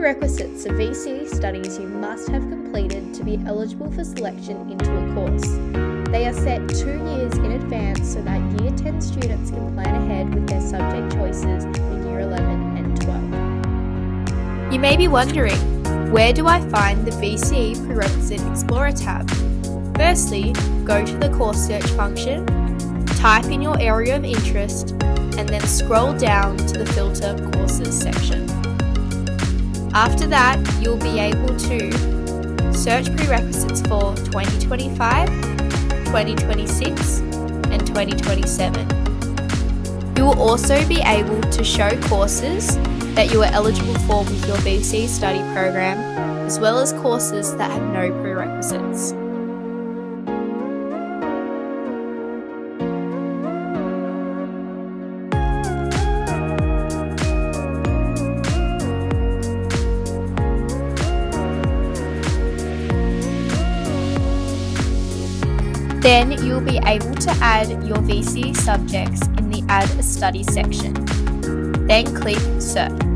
prerequisites of VCE studies you must have completed to be eligible for selection into a course. They are set 2 years in advance so that Year 10 students can plan ahead with their subject choices in Year 11 and 12. You may be wondering, where do I find the VCE Prerequisite Explorer tab? Firstly, go to the CourseSearch function, type in your area of interest, and then scroll down to the Filter Courses section. After that, you'll be able to search prerequisites for 2025, 2026, and 2027. You will also be able to show courses that you are eligible for with your VCE study program, as well as courses that have no prerequisites. Then you'll be able to add your VCE subjects in the Add a Study section. Then click Search.